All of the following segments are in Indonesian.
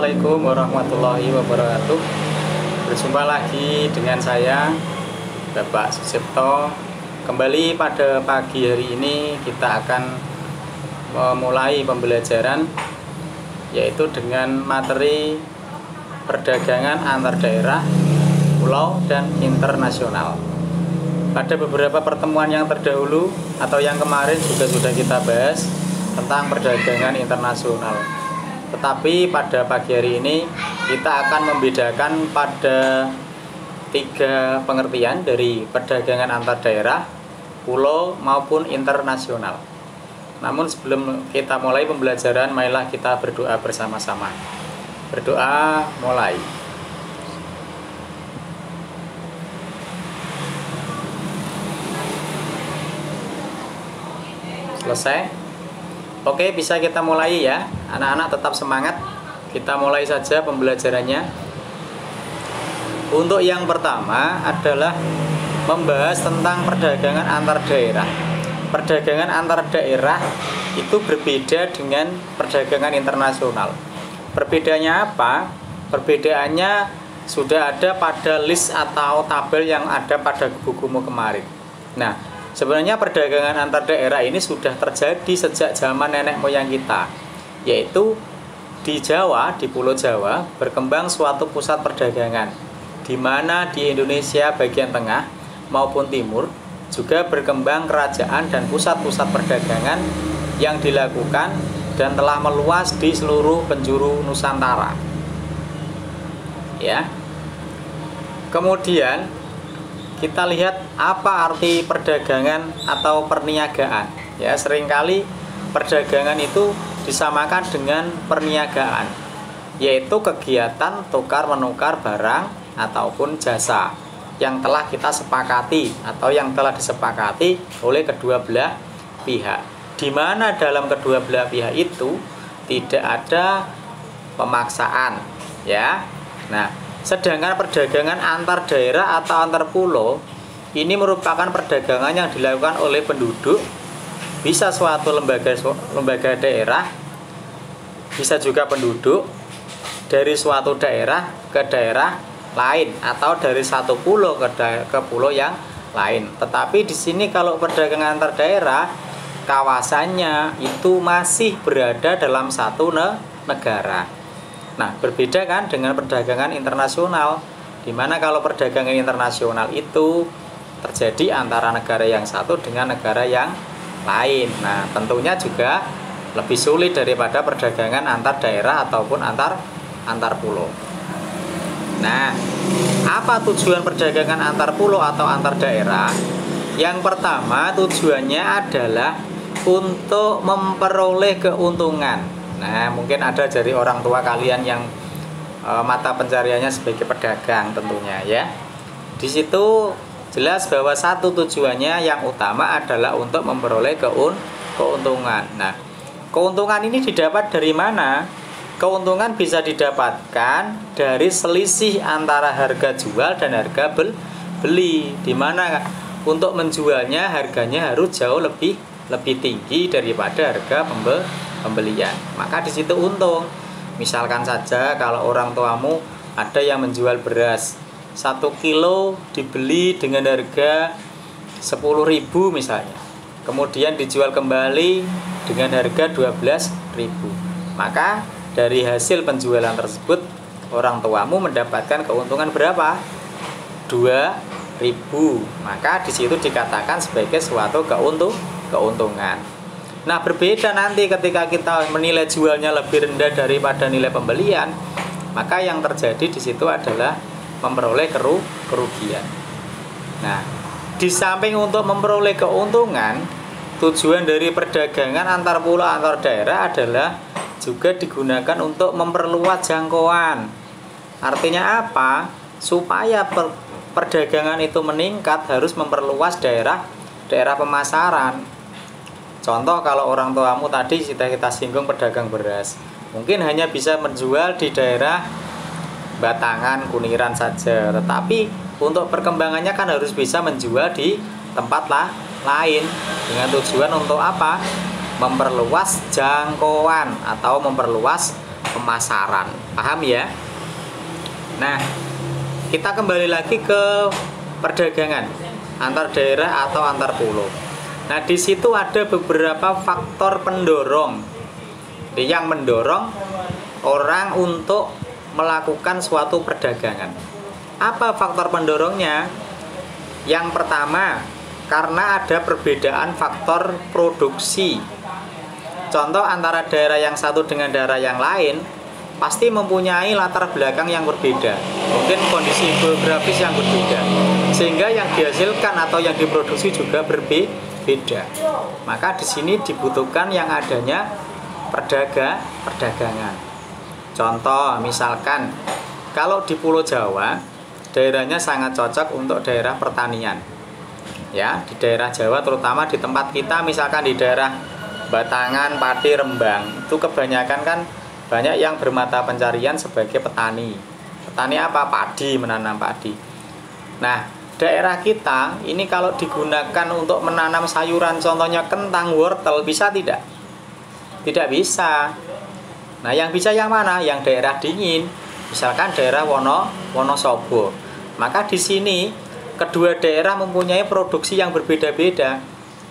Assalamualaikum warahmatullahi wabarakatuh. Berjumpa lagi dengan saya Bapak Susipto. Kembali pada pagi hari ini kita akan memulai pembelajaran, yaitu dengan materi perdagangan antar daerah, pulau, dan internasional. Pada beberapa pertemuan yang terdahulu atau yang kemarin juga sudah kita bahas tentang perdagangan internasional. Tetapi pada pagi hari ini kita akan membedakan pada 3 pengertian dari perdagangan antar daerah, pulau, maupun internasional. Namun sebelum kita mulai pembelajaran, marilah kita berdoa bersama-sama. Berdoa mulai. Selesai? Oke, bisa kita mulai ya. Anak-anak tetap semangat. Kita mulai saja pembelajarannya. Untuk yang pertama adalah membahas tentang perdagangan antar daerah. Perdagangan antar daerah itu berbeda dengan perdagangan internasional. Perbedaannya apa? Perbedaannya sudah ada pada list atau tabel yang ada pada bukumu kemarin. Nah, sebenarnya perdagangan antar daerah ini sudah terjadi sejak zaman nenek moyang kita, yaitu di Jawa, di Pulau Jawa, berkembang suatu pusat perdagangan, di mana di Indonesia bagian tengah maupun timur juga berkembang kerajaan dan pusat-pusat perdagangan yang dilakukan dan telah meluas di seluruh penjuru Nusantara. Ya. Kemudian kita lihat apa arti perdagangan atau perniagaan. Ya, seringkali perdagangan itu disamakan dengan perniagaan, yaitu kegiatan tukar menukar barang ataupun jasa yang telah kita sepakati atau yang telah disepakati oleh kedua belah pihak, di mana dalam kedua belah pihak itu tidak ada pemaksaan, ya. Nah, sedangkan perdagangan antar daerah atau antar pulau ini merupakan perdagangan yang dilakukan oleh penduduk, bisa suatu lembaga daerah, bisa juga penduduk dari suatu daerah ke daerah lain atau dari satu pulau ke pulau yang lain. Tetapi di sini kalau perdagangan antar daerah, kawasannya itu masih berada dalam satu negara. Nah, berbeda kan dengan perdagangan internasional, di mana kalau perdagangan internasional itu terjadi antara negara yang satu dengan negara yang lain. Nah, tentunya juga lebih sulit daripada perdagangan antar daerah ataupun antar pulau. Nah, apa tujuan perdagangan antar pulau atau antar daerah? Yang pertama, tujuannya adalah untuk memperoleh keuntungan. Nah, mungkin ada dari orang tua kalian yang mata pencariannya sebagai pedagang tentunya ya. Di situ jelas bahwa satu tujuannya yang utama adalah untuk memperoleh keuntungan. Nah, keuntungan ini didapat dari mana? Keuntungan bisa didapatkan dari selisih antara harga jual dan harga beli, di mana untuk menjualnya harganya harus jauh lebih tinggi daripada harga pembelian. Maka di situ untung. Misalkan saja kalau orang tuamu ada yang menjual beras 1 kilo dibeli dengan harga 10.000 misalnya, kemudian dijual kembali dengan harga 12.000, maka dari hasil penjualan tersebut orang tuamu mendapatkan keuntungan berapa? 2.000. Maka di situ dikatakan sebagai suatu keuntungan. Nah, berbeda nanti ketika kita menilai jualnya lebih rendah daripada nilai pembelian, maka yang terjadi di situ adalah memperoleh kerugian. Nah, di samping untuk memperoleh keuntungan, tujuan dari perdagangan antar pulau antar daerah adalah juga digunakan untuk memperluas jangkauan. Artinya apa? Supaya perdagangan itu meningkat harus memperluas daerah pemasaran. Contoh, kalau orang tuamu tadi sudah kita singgung pedagang beras, mungkin hanya bisa menjual di daerah Batangan, Kuniran saja. Tetapi untuk perkembangannya kan harus bisa menjual di tempat lain dengan tujuan untuk apa? Memperluas jangkauan atau memperluas pemasaran. Paham ya? Nah, kita kembali lagi ke perdagangan antar daerah atau antar pulau. Nah, di situ ada beberapa faktor pendorong yang mendorong orang untuk melakukan suatu perdagangan. Apa faktor pendorongnya? Yang pertama, karena ada perbedaan faktor produksi. Contoh, antara daerah yang satu dengan daerah yang lain pasti mempunyai latar belakang yang berbeda, mungkin kondisi geografis yang berbeda, sehingga yang dihasilkan atau yang diproduksi juga berbeda. Maka di sini dibutuhkan yang adanya perdagangan. Contoh, misalkan kalau di Pulau Jawa daerahnya sangat cocok untuk daerah pertanian. Ya, di daerah Jawa terutama di tempat kita, misalkan di daerah Batangan, Pati, Rembang, itu kebanyakan kan banyak yang bermata pencarian sebagai petani. Petani apa? Padi, menanam padi. Nah, daerah kita ini kalau digunakan untuk menanam sayuran, contohnya kentang, wortel, bisa tidak? Tidak bisa. Nah, yang bisa yang mana? Yang daerah dingin, misalkan daerah Wonosobo. Maka di sini kedua daerah mempunyai produksi yang berbeda-beda.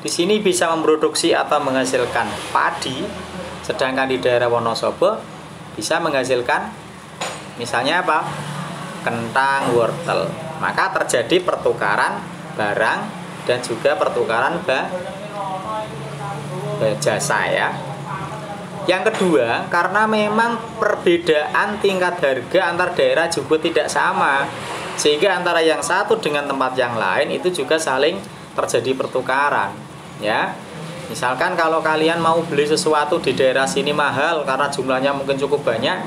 Di sini bisa memproduksi atau menghasilkan padi, sedangkan di daerah Wonosobo bisa menghasilkan misalnya apa? Kentang, wortel. Maka terjadi pertukaran barang dan juga pertukaran jasa ya. Yang kedua, karena memang perbedaan tingkat harga antar daerah juga tidak sama, sehingga antara yang satu dengan tempat yang lain itu juga saling terjadi pertukaran ya. Misalkan kalau kalian mau beli sesuatu di daerah sini mahal karena jumlahnya mungkin cukup banyak,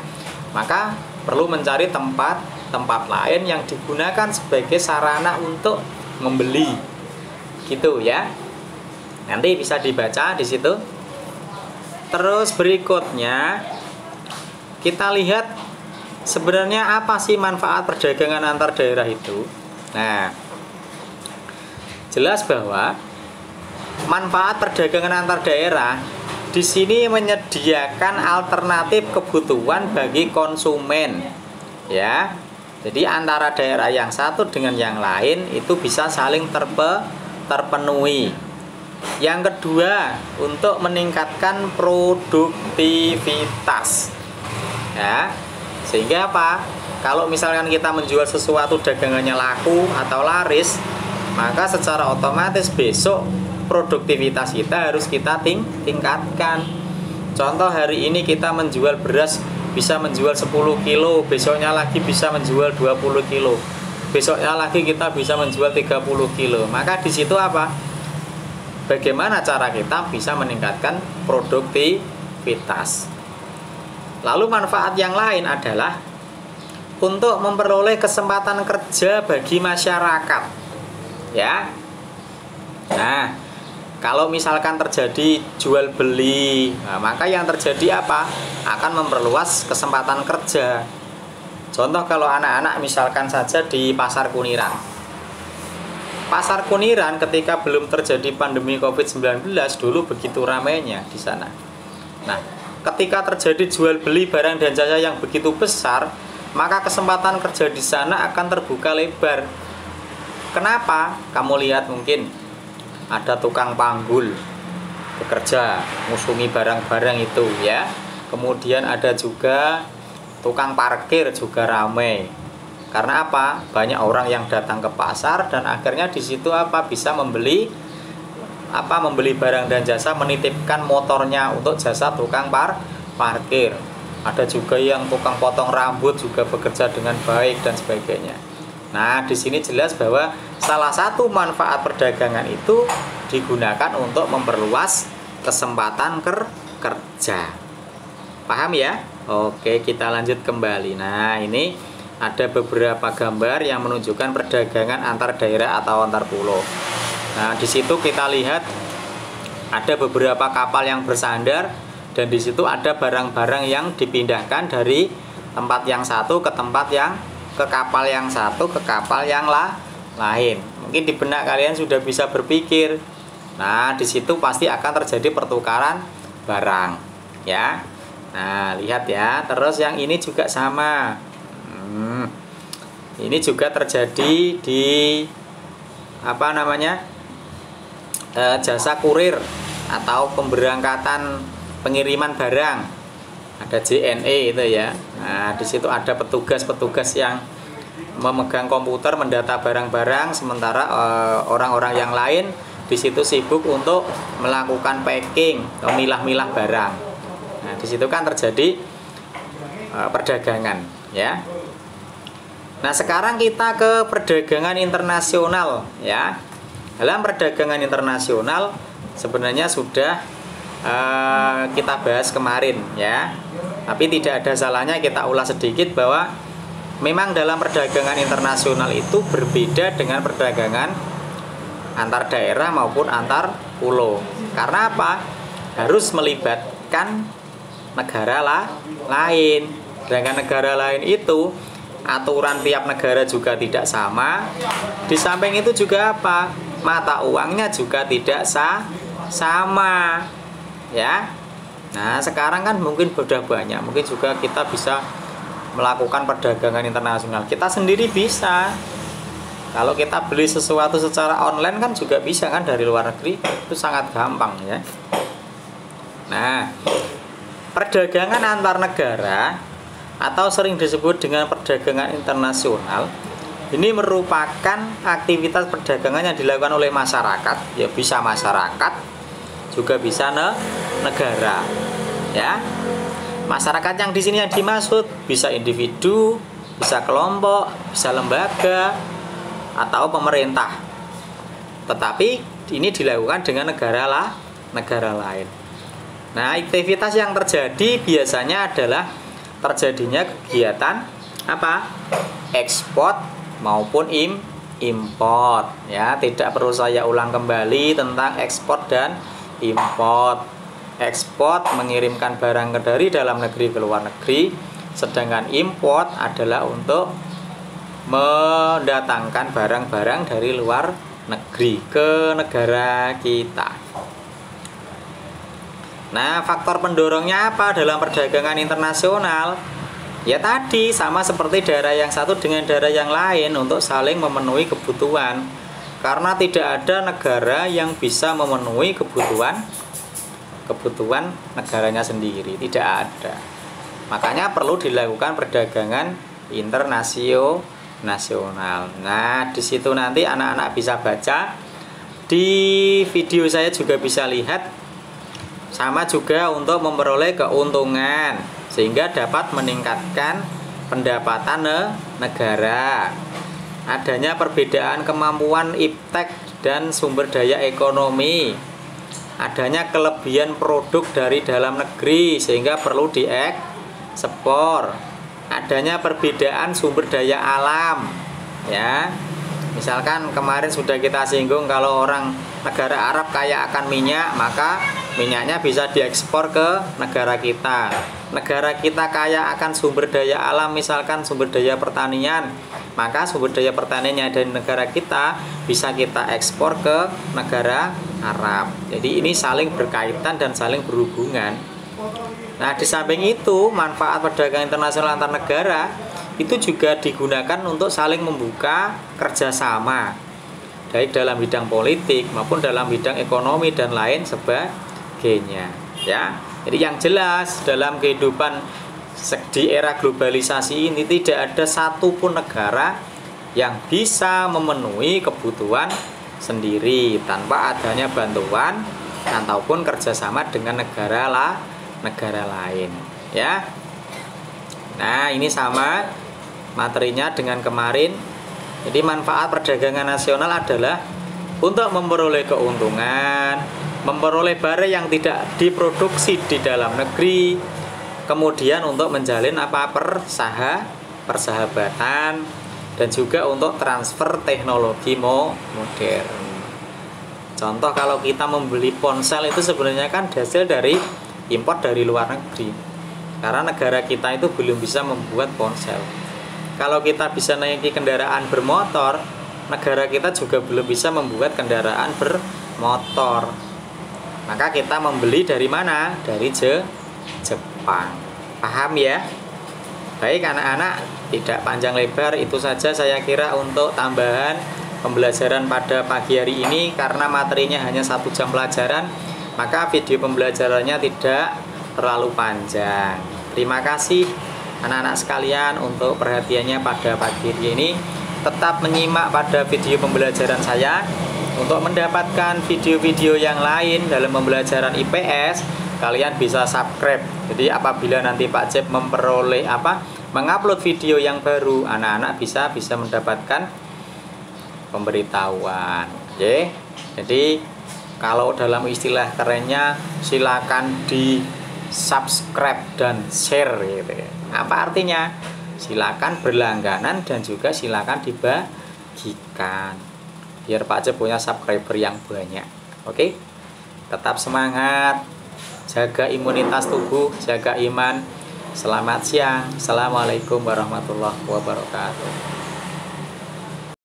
maka perlu mencari tempat lain yang digunakan sebagai sarana untuk membeli gitu ya. Nanti bisa dibaca di situ. Terus berikutnya kita lihat sebenarnya apa sih manfaat perdagangan antar daerah itu. Nah, jelas bahwa manfaat perdagangan antar daerah di sini menyediakan alternatif kebutuhan bagi konsumen ya. Jadi antara daerah yang satu dengan yang lain itu bisa saling terpenuhi. Yang kedua, untuk meningkatkan produktivitas ya. Sehingga apa? Kalau misalkan kita menjual sesuatu dagangannya laku atau laris, maka secara otomatis besok produktivitas kita harus kita tingkatkan. Contoh, hari ini kita menjual beras bisa menjual 10 kilo, besoknya lagi bisa menjual 20 kilo, besoknya lagi kita bisa menjual 30 kilo. Maka di situ apa? Bagaimana cara kita bisa meningkatkan produktivitas. Lalu manfaat yang lain adalah untuk memperoleh kesempatan kerja bagi masyarakat ya. Nah, kalau misalkan terjadi jual beli, nah, maka yang terjadi apa? Akan memperluas kesempatan kerja. Contoh, kalau anak-anak misalkan saja di Pasar Kuniran. Pasar Kuniran ketika belum terjadi pandemi COVID-19 dulu begitu ramainya di sana. Nah, ketika terjadi jual beli barang dan jasa yang begitu besar, maka kesempatan kerja di sana akan terbuka lebar. Kenapa? Kamu lihat, mungkin ada tukang panggul bekerja ngusungi barang-barang itu ya. Kemudian ada juga tukang parkir juga ramai. Karena apa? Banyak orang yang datang ke pasar dan akhirnya di situ apa? Bisa membeli barang dan jasa, menitipkan motornya untuk jasa tukang parkir. Ada juga yang tukang potong rambut juga bekerja dengan baik dan sebagainya. Nah, di sini jelas bahwa salah satu manfaat perdagangan itu digunakan untuk memperluas kesempatan kerja. Paham ya? Oke, kita lanjut kembali. Nah, ini ada beberapa gambar yang menunjukkan perdagangan antar daerah atau antar pulau. Nah, di situ kita lihat ada beberapa kapal yang bersandar dan di situ ada barang-barang yang dipindahkan dari tempat yang satu ke kapal yang satu ke kapal yang lain. Mungkin di benak kalian sudah bisa berpikir. Nah, di situ pasti akan terjadi pertukaran barang, ya. Nah, lihat ya. Terus yang ini juga sama. Ini juga terjadi di apa namanya? Jasa kurir atau pemberangkatan pengiriman barang. Ada JNE itu ya. Nah, di situ ada petugas-petugas yang memegang komputer mendata barang-barang, sementara orang-orang yang lain di situ sibuk untuk melakukan packing, memilah-milah barang. Nah, di situ kan terjadi perdagangan, ya. Nah, sekarang kita ke perdagangan internasional, ya. Dalam perdagangan internasional sebenarnya sudah kita bahas kemarin, ya. Tapi tidak ada salahnya kita ulas sedikit bahwa memang dalam perdagangan internasional itu berbeda dengan perdagangan antar daerah maupun antar pulau. Karena apa? Harus melibatkan negara lain. Dengan negara lain itu aturan tiap negara juga tidak sama. Di samping itu juga apa? Mata uangnya juga tidak sama. Ya. Nah, sekarang kan mungkin sudah banyak. Mungkin juga kita bisa melakukan perdagangan internasional. Kita sendiri bisa. Kalau kita beli sesuatu secara online kan juga bisa kan dari luar negeri. Itu sangat gampang ya. Nah, perdagangan antar negara atau sering disebut dengan perdagangan internasional ini merupakan aktivitas perdagangan yang dilakukan oleh masyarakat, ya bisa masyarakat, juga bisa negara, ya. Masyarakat yang di sini yang dimaksud bisa individu, bisa kelompok, bisa lembaga, atau pemerintah. Tetapi ini dilakukan dengan negara lain. Nah, aktivitas yang terjadi biasanya adalah terjadinya kegiatan apa? Ekspor maupun import. Ya, tidak perlu saya ulang kembali tentang ekspor dan import. Ekspor mengirimkan barang dari dalam negeri ke luar negeri, sedangkan import adalah untuk mendatangkan barang-barang dari luar negeri ke negara kita. Nah, faktor pendorongnya apa dalam perdagangan internasional? Ya tadi, sama seperti daerah yang satu dengan daerah yang lain untuk saling memenuhi kebutuhan. Karena tidak ada negara yang bisa memenuhi kebutuhan negaranya sendiri, tidak ada. Makanya perlu dilakukan perdagangan internasional. Nah, di situ nanti anak-anak bisa baca. Di video saya juga bisa lihat. Sama juga untuk memperoleh keuntungan sehingga dapat meningkatkan pendapatan negara. Adanya perbedaan kemampuan iptek dan sumber daya ekonomi. Adanya kelebihan produk dari dalam negeri sehingga perlu diekspor. Adanya perbedaan sumber daya alam, ya. Misalkan kemarin sudah kita singgung kalau orang negara Arab kaya akan minyak, maka minyaknya bisa diekspor ke negara kita. Negara kita kaya akan sumber daya alam, misalkan sumber daya pertanian, maka sumber daya pertaniannya dari negara kita bisa kita ekspor ke negara Arab. Jadi ini saling berkaitan dan saling berhubungan. Nah, di samping itu manfaat perdagangan internasional antar negara itu juga digunakan untuk saling membuka kerjasama, baik dalam bidang politik maupun dalam bidang ekonomi dan lain sebagainya, ya. Jadi yang jelas dalam kehidupan di era globalisasi ini tidak ada satupun negara yang bisa memenuhi kebutuhan sendiri tanpa adanya bantuan ataupun kerjasama dengan negara lain, ya. Nah, ini sama materinya dengan kemarin. Jadi manfaat perdagangan nasional adalah untuk memperoleh keuntungan, memperoleh barang yang tidak diproduksi di dalam negeri, kemudian untuk menjalin persahabatan, dan juga untuk transfer teknologi modern. Contoh, kalau kita membeli ponsel itu sebenarnya kan hasil dari impor dari luar negeri, karena negara kita itu belum bisa membuat ponsel. Kalau kita bisa naiki kendaraan bermotor, negara kita juga belum bisa membuat kendaraan bermotor. Maka kita membeli dari mana? Dari Jepang. gampang. Paham ya? Baik anak-anak, tidak panjang lebar, itu saja saya kira untuk tambahan pembelajaran pada pagi hari ini. Karena materinya hanya 1 jam pelajaran, maka video pembelajarannya tidak terlalu panjang. Terima kasih anak-anak sekalian untuk perhatiannya pada pagi hari ini. Tetap menyimak pada video pembelajaran saya. Untuk mendapatkan video-video yang lain dalam pembelajaran IPS, kalian bisa subscribe. Jadi apabila nanti Pak Cep mengupload video yang baru, anak-anak bisa mendapatkan pemberitahuan. Oke. Jadi kalau dalam istilah kerennya, silakan di subscribe dan share gitu ya. Apa artinya? Silakan berlangganan dan juga silakan dibagikan biar Pak Cep punya subscriber yang banyak. Oke. Tetap semangat, jaga imunitas tubuh, jaga iman. Selamat siang. Assalamualaikum warahmatullahi wabarakatuh.